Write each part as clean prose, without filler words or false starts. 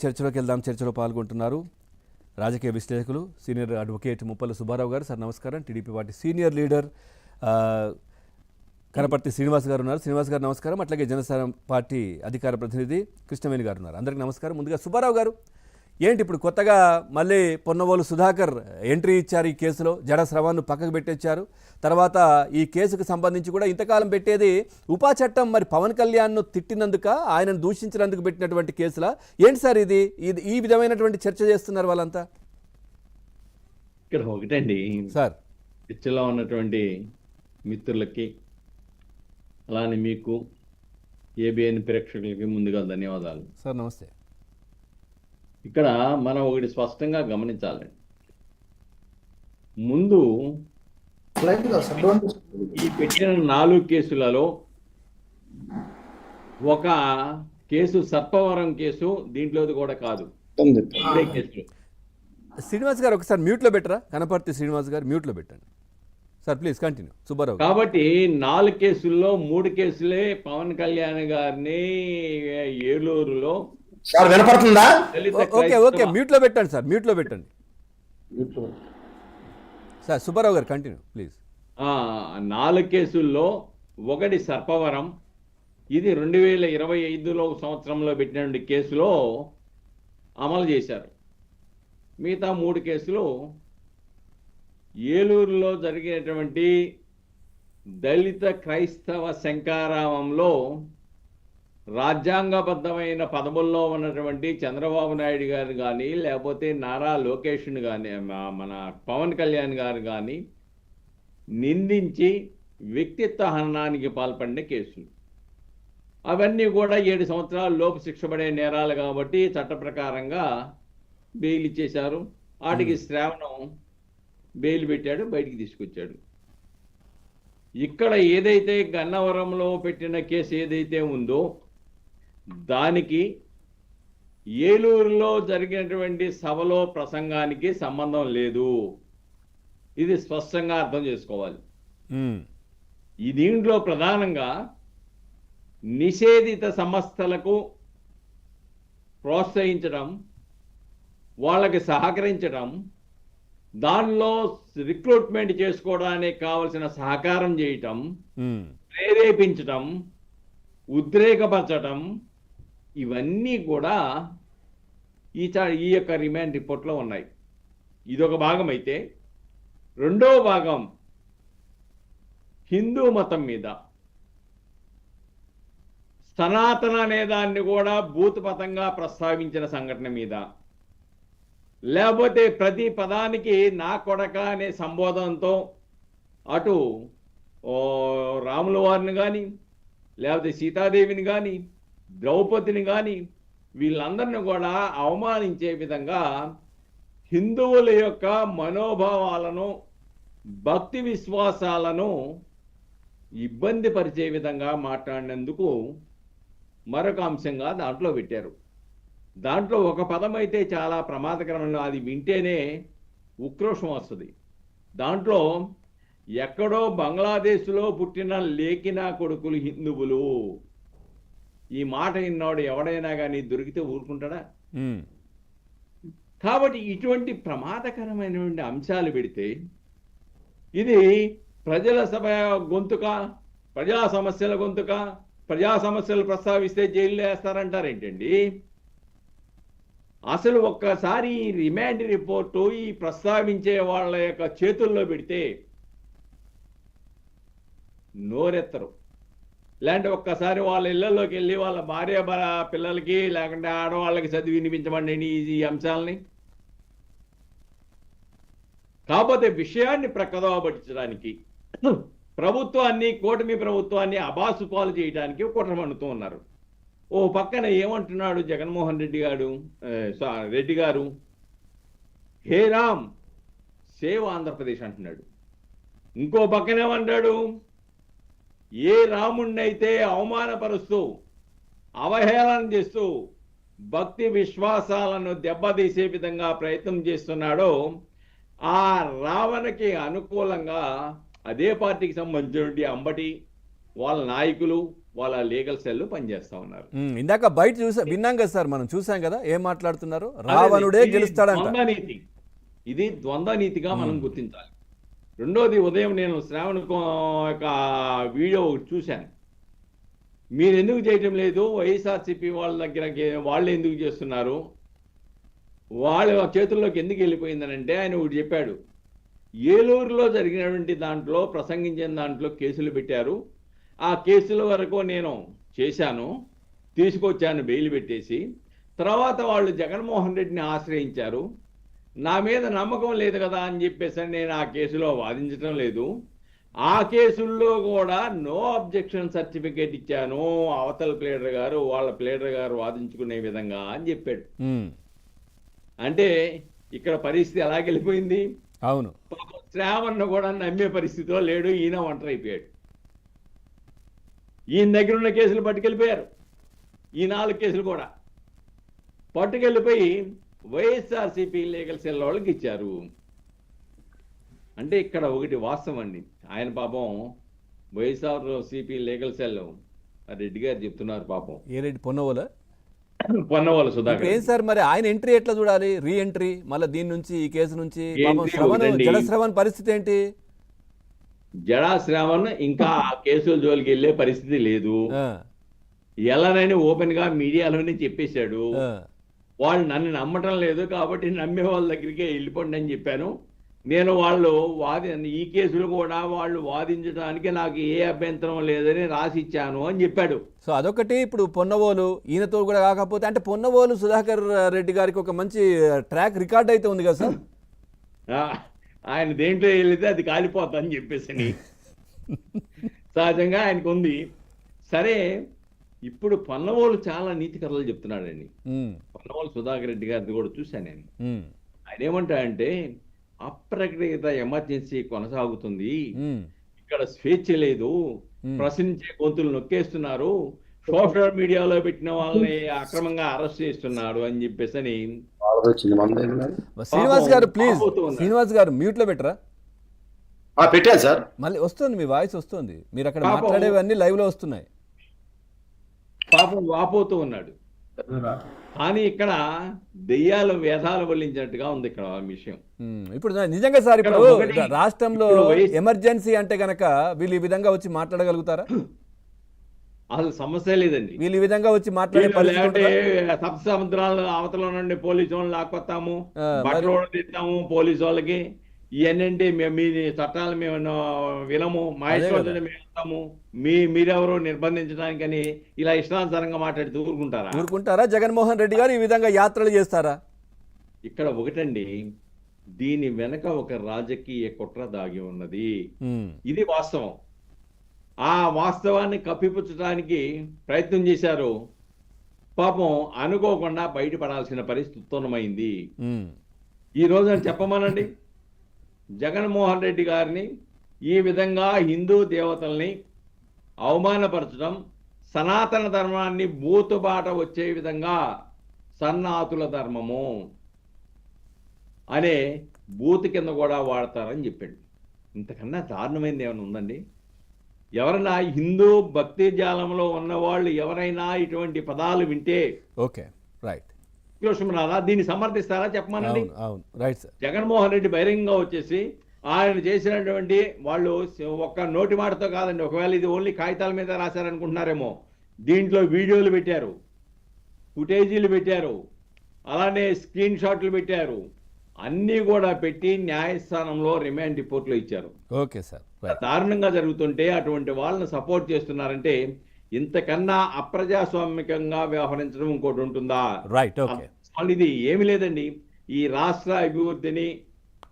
చర్చలోకి వెళ్దాం. చర్చలో పాల్గొంటున్నారు రాజకీయ విశ్లేషకులు సీనియర్ అడ్వకేట్ ముప్పల సుబ్బారావు గారు. సార్ నమస్కారం. TDP party senior leader Kanaparthi Srinivas గారు ఉన్నారు. శ్రీనివాస్ గారు నమస్కారం. అట్లాగే జనసేన పార్టీ అధికార ప్రతినిధి కృష్ణవేణి గారు ఉన్నారు. అందరికీ నమస్కారం. ముందుగా సుబ్బారావు గారు, ఏంటి ఇప్పుడు కొత్తగా మళ్ళీ పొన్నవోలు సుధాకర్ ఎంట్రీ ఇచ్చారు ఈ కేసులో. జడ స్రవాన్ని పక్కకు పెట్టించారు. తర్వాత ఈ కేసుకు సంబంధించి కూడా ఇంతకాలం పెట్టేది ఉపా చట్టం, మరి పవన్ కళ్యాణ్ను తిట్టినందుక, ఆయనను దూషించినందుకు పెట్టినటువంటి కేసులా ఏంటి సార్ ఇది? ఈ విధమైనటువంటి చర్చ చేస్తున్నారు వాళ్ళంతా. ఇక్కడ ఒకటండి సార్, చర్చలో ఉన్నటువంటి మిత్రులకి అలానే మీకు ఏబిఎన్ ప్రేక్షకులకి ముందుగా ధన్యవాదాలు సార్. నమస్తే. ఇక్కడ మనం ఒకటి స్పష్టంగా గమనించాలండి. ముందు ఈ పెట్టిన 4 కేసులలో ఒక కేసు సర్పవరం కేసు దీంట్లోది కూడా కాదు. కేసులు శ్రీనివాస్ గారు ఒకసారి మ్యూట్లో పెట్టరా. కనపర్తి శ్రీనివాస్ గారు మ్యూట్లో పెట్టండి సార్. Please continue Subbarao. కాబట్టి 4 కేసుల్లో 3 కేసులే పవన్ కళ్యాణ్ గారిని ఏలూరులో సార్ వినపడుతుందా? ఓకే ఓకే, మ్యూట్లో పెట్టండి సార్. మ్యూట్లో పెట్టండి సార్. సుబ్బారావు గారు కంటిన్యూ ప్లీజ్. 4 కేసుల్లో ఒకటి సర్పవరం, ఇది 2025 సంవత్సరంలో పెట్టినటువంటి కేసులో అమలు చేశారు. మిగతా 3 కేసులు ఏలూరులో జరిగినటువంటి దళిత క్రైస్తవ శంకారామంలో రాజ్యాంగబద్ధమైన పదవుల్లో ఉన్నటువంటి చంద్రబాబు నాయుడు గారు కానీ, లేకపోతే నారా లోకేష్ని కానీ, మన పవన్ కళ్యాణ్ గారు కానీ నిందించి వ్యక్తిత్వ హననానికి పాల్పడిన కేసులు. అవన్నీ కూడా 7 సంవత్సరాల లోపు శిక్ష పడే నేరాలు కాబట్టి చట్ట ప్రకారంగా బెయిల్ ఇచ్చేశారు. వాటికి శ్రావణం బెయిల్ పెట్టాడు, బయటికి తీసుకొచ్చాడు. ఇక్కడ ఏదైతే గన్నవరంలో పెట్టిన కేసు ఏదైతే ఉందో దానికి ఏలూరులో జరిగినటువంటి సభలో ప్రసంగానికి సంబంధం లేదు. ఇది స్పష్టంగా అర్థం చేసుకోవాలి. ఈ దీంట్లో ప్రధానంగా నిషేధిత సంస్థలకు ప్రోత్సహించడం, వాళ్ళకి సహకరించడం, దానిలో రిక్రూట్మెంట్ చేసుకోవడానికి కావలసిన సహకారం చేయటం, ప్రేరేపించటం, ఉద్రేకపరచటం, ఇవన్నీ కూడా ఈ యొక్క రిమాండ్ రిపోర్ట్లో ఉన్నాయి. ఇదొక భాగం అయితే, రెండో భాగం హిందూ మతం మీద సనాతన అనే దాన్ని కూడా భూతపతంగా ప్రస్తావించిన సంఘటన మీద, లేకపోతే ప్రతి పదానికి నా కొడక అనే సంబోధనతో అటు రాముల వారిని కానీ, లేకపోతే సీతాదేవిని కానీ, ద్రౌపదిని కానీ, వీళ్ళందరినీ కూడా అవమానించే విధంగా హిందువుల యొక్క మనోభావాలను, భక్తి విశ్వాసాలను ఇబ్బంది పరిచే విధంగా మాట్లాడినందుకు మరొక అంశంగా దాంట్లో పెట్టారు. దాంట్లో ఒక పదం అయితే చాలా ప్రమాదకరమైన, అది వింటేనే ఉక్రోషం వస్తుంది. దాంట్లో ఎక్కడో బంగ్లాదేశ్లో పుట్టిన లేకినా కొడుకులు హిందువులు, ఈ మాట విన్నాడు ఎవడైనా కానీ దొరికితే ఊరుకుంటాడా? కాబట్టి ఇటువంటి ప్రమాదకరమైనటువంటి అంశాలు పెడితే ఇది ప్రజల సభ గొంతుక, ప్రజా సమస్యల గొంతుక, ప్రజా సమస్యలు ప్రస్తావిస్తే జైల్లో వేస్తారంటారేంటండి? అసలు ఒక్కసారి ఈ రిమాండ్ రిపోర్టు ఈ ప్రస్తావించే వాళ్ళ యొక్క చేతుల్లో పెడితే నోరెత్తరు. లేదంటే ఒక్కసారి వాళ్ళ ఇళ్లలోకి వెళ్ళి వాళ్ళ భార్య పిల్లలకి లేకుంటే ఆడవాళ్ళకి చదివి వినిపించమండి ఈ అంశాలని. కాకపోతే విషయాన్ని ప్రక్కదోవ పట్టించడానికి, ప్రభుత్వాన్ని, కూటమి ప్రభుత్వాన్ని అబాసు పాలు చేయడానికి కుట్ర పన్నుతూ ఉన్నారు. ఓ పక్కన ఏమంటున్నాడు జగన్మోహన్ రెడ్డి గారు, హే రామ్ సేవ్ ఆంధ్రప్రదేశ్ అంటున్నాడు. ఇంకో పక్కన ఏమంటాడు, ఏ రాముణ్ణైతే అవమానపరుస్తూ, అవహేళన చేస్తూ, భక్తి విశ్వాసాలను దెబ్బతీసే విధంగా ప్రయత్నం చేస్తున్నాడో ఆ రావణకి అనుకూలంగా అదే పార్టీకి సంబంధించినటువంటి అంబటి వాళ్ళ నాయకులు, వాళ్ళ లీగల్ సెల్ పనిచేస్తా ఉన్నారు. ఇందాక బయట విన్నాం కదా సార్, మనం చూసాం కదా ఏం మాట్లాడుతున్నారు, రావణుడే గెలుస్తాడంట. ద్వంద్వ నీతి, ఇది ద్వంద్వ నీతిగా మనం గుర్తించాలి. రెండోది, ఉదయం నేను శ్రావణ్ యొక్క వీడియో ఒకటి చూశాను. మీరు ఎందుకు చేయటం లేదు, వైఎస్ఆర్సీపీ వాళ్ళ దగ్గర వాళ్ళు ఎందుకు చేస్తున్నారు, వాళ్ళ చేతుల్లోకి ఎందుకు వెళ్ళిపోయిందనంటే ఆయన ఒకటి చెప్పాడు. ఏలూరులో జరిగినటువంటి దాంట్లో ప్రసంగించిన దాంట్లో కేసులు పెట్టారు. ఆ కేసుల వరకు నేను చేశాను, తీసుకొచ్చాను బెయిల్ పెట్టేసి. తర్వాత వాళ్ళు జగన్మోహన్ రెడ్డిని ఆశ్రయించారు. నా మీద నమ్మకం లేదు కదా అని చెప్పేసి నేను ఆ కేసులో వాదించడం లేదు. ఆ కేసుల్లో కూడా నో అబ్జెక్షన్ సర్టిఫికేట్ ఇచ్చాను, అవతల ప్లేడర్ గారు వాళ్ళ ప్లేడర్ గారు వాదించుకునే విధంగా అని చెప్పాడు. అంటే ఇక్కడ పరిస్థితి ఎలాగెళ్ళిపోయింది. అవును, శ్రావణ్ కూడా నమ్మే పరిస్థితిలో లేడు, ఈయన ఒంటరి అయిపోయాడు. ఈయన దగ్గర ఉన్న కేసులు పట్టుకెళ్ళిపోయారు, ఈ 4 కేసులు కూడా పట్టుకెళ్ళిపోయి వైఎస్ఆర్సీపీ లీగల్ సెల్ వాళ్ళకి ఇచ్చారు. అంటే ఇక్కడ ఒకటి వాస్తవం అండి. ఆయన పాపం వైఎస్ఆర్సీపీ లీగల్ సెల్ రెడ్డి గారు చెప్తున్నారు పాపం. ఏ రెడ్డి? పొన్నవోలా? పొన్నవాళ్ళు సుధాకర్. ఏం సార్ మరి ఆయన ఎంట్రీ ఎట్లా చూడాలి, రీ ఎంట్రీ మళ్ళీ దీని నుంచి, ఈ కేసు నుంచి? జలశ్రవణ్ పరిస్థితి ఏంటి? జడా శ్రావణ్ ఇంకా ఆ కేసుల జోలికి వెళ్ళే పరిస్థితి లేదు. ఎలానని ఓపెన్ గా మీడియాలోనే చెప్పేశాడు. వాళ్ళు నన్ను నమ్మటం లేదు కాబట్టి నమ్మే వాళ్ళ దగ్గరికే వెళ్ళిపోండి అని చెప్పాను. నేను వాళ్ళు ఈ కేసులు కూడా వాళ్ళు వాదించడానికి నాకు ఏ అభ్యంతరం లేదని రాసి ఇచ్చాను అని చెప్పాడు. సో అదొకటి. ఇప్పుడు పొన్నవోలు ఈయనతో కూడా కాకపోతే, అంటే పొన్నవోలు సుధాకర్ రెడ్డి గారికి ఒక మంచి ట్రాక్ రికార్డ్ అయితే ఉంది కదా సార్. ఆయన దేంట్లో వెళితే అది కాలిపోతుందని చెప్పేసి సహజంగా ఆయనకు ఉంది. సరే, ఇప్పుడు పొన్నవోలు చాలా నీతి కథలు చెప్తున్నాడండి. పొన్నవోలు సుధాకర్ రెడ్డి గారిది కూడా చూశాను నేను. ఆయన ఏమంటాడంటే, అప్రకటిత ఎమర్జెన్సీ కొనసాగుతుంది, ఇక్కడ స్వేచ్ఛ లేదు, ప్రశ్నించే గొంతులు నొక్కేస్తున్నారు, సోషల్ మీడియాలో పెట్టిన వాళ్ళని అక్రమంగా అరెస్ట్ చేస్తున్నారు అని చెప్పేసి అని. శ్రీనివాస్ గారు ప్లీజ్, శ్రీనివాస్ గారు మ్యూట్ లో పెట్టరా. పెట్టాను సార్, మళ్ళీ వస్తుంది మీ వాయిస్ వస్తుంది, మీరు అక్కడ మాట్లాడేవన్నీ లైవ్ లో వస్తున్నాయి. పాపం వాపోతూ ఉన్నాడు. కానీ ఇక్కడ దెయ్యాలు వేదాలు వల్లించినట్టుగా ఉంది ఇక్కడ విషయం. ఇప్పుడు నిజంగా సార్, ఇప్పుడు రాష్ట్రంలో ఎమర్జెన్సీ అంటే గనక వీళ్ళు ఈ విధంగా వచ్చి మాట్లాడగలుగుతారా? అసలు సమస్య లేదండి. వీళ్ళు ఈ విధంగా వచ్చి మాట్లాడే సప్త సముద్రాల అవతల నుండి పోలీసు వాళ్ళని లాక్కొస్తాము, బట్టలు తీస్తాము పోలీసు వాళ్ళకి, ఇవన్నీ మీ చట్టాలు మేము వినము, మా ఇష్టం మేము వెళ్తాము, మీరెవరో నిర్బంధించడానికని ఇలా ఇష్టానుసారంగా మాట్లాడి ఊరుకుంటారా? జగన్మోహన్ రెడ్డి గారు ఈ విధంగా యాత్రలు చేస్తారా? ఇక్కడ ఒకటండి, దీని వెనక ఒక రాజకీయ కుట్ర దాగి ఉన్నది. ఇది వాస్తవం. ఆ వాస్తవాన్ని కప్పిపుచ్చడానికి ప్రయత్నం చేశారు. పాపం అనుకోకుండా బయటపడాల్సిన పరిస్థితి ఉత్పన్నమైంది. ఈ రోజు చెప్పమనండి, జగన్మోహన్ రెడ్డి గారిని ఈ విధంగా హిందూ దేవతల్ని అవమానపరచడం, సనాతన ధర్మాన్ని బూతుబాట వచ్చే విధంగా సన్నాతుల ధర్మము అనే బూతు కింద కూడా వాడతారని చెప్పాడు. ఇంతకన్నా దారుణమైంది ఏమైనా ఉందండి? ఎవరైనా హిందూ భక్తి జాలంలో ఉన్నవాళ్ళు ఎవరైనా ఇటువంటి పదాలు వింటే ఓకే రైట్ దీన్ని సమర్థిస్తారా చెప్పమనండి. రైట్. జగన్మోహన్ రెడ్డి బహిరంగంగా వచ్చేసి ఆయన చేసినటువంటి, వాళ్ళు ఒక్క నోటి మాటతో కాదండి, ఒకవేళ ఇది ఓన్లీ కాగితాల మీద రాశారనుకుంటున్నారేమో, దీంట్లో వీడియోలు పెట్టారు, ఫుటేజీలు పెట్టారు, అలానే స్క్రీన్ షాట్లు పెట్టారు, అన్నీ కూడా పెట్టి న్యాయస్థానంలో రిమాండ్ రిపోర్ట్లు ఇచ్చారు. Okay sir. దారుణంగా జరుగుతుంటే అటువంటి వాళ్ళని సపోర్ట్ చేస్తున్నారంటే ఇంతకన్నా అప్రజాస్వామికంగా వ్యవహరించడం ఇంకోటి ఉంటుందా? రైట్. ఇది ఏమి లేదండి. ఈ రాష్ట్ర అభివృద్ధిని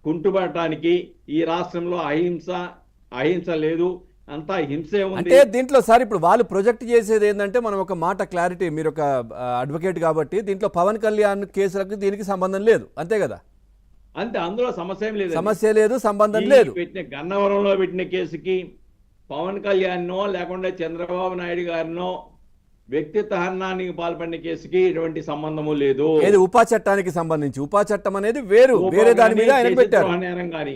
కుంటుపడటానికి ఈ రాష్ట్రంలో అహింస లేదు, అంతా హింసే ఉంది. అంటే దీంట్లో సార్ ఇప్పుడు వాళ్ళు ప్రొజెక్ట్ చేసేది ఏంటంటే, మనం ఒక మాట క్లారిటీ, మీరు ఒక అడ్వకేట్ కాబట్టి దీంట్లో పవన్ కళ్యాణ్ కేసులకు దీనికి సంబంధం లేదు, అంతే కదా? అంతే, అందులో సమస్య ఏం లేదు, సంబంధం లేదు. పెట్టిన గన్నవరంలో పెట్టిన కేసుకి పవన్ కళ్యాణ్నో లేకుండా చంద్రబాబు నాయుడు గారినో వ్యక్తిత్వ హననానికి పాల్పడిన కేసుకి ఎటువంటి సంబంధము లేదు. ఏది ఉపా చట్టానికి సంబంధించి, ఉపా చట్టం అనేది వేరే దాని మీద ఆయన పెట్టారు. నేరం కానీ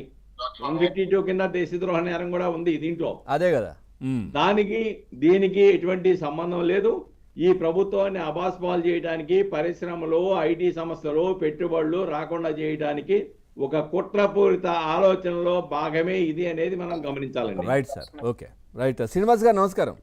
152 కింద దేశద్రోహ నేరం కూడా ఉంది దీంట్లో. అదే కదా. దానికి దీనికి ఎటువంటి సంబంధం లేదు. ఈ ప్రభుత్వాన్ని అబాస్పాలు చేయడానికి, పరిశ్రమలు, ఐటీ సంస్థలు, పెట్టుబడులు రాకుండా చేయడానికి ఒక కుట్రపూరిత ఆలోచనలో భాగమే ఇది అనేది మనం గమనించాలండి. Right sir, okay right. Srinivas గారు నమస్కారం.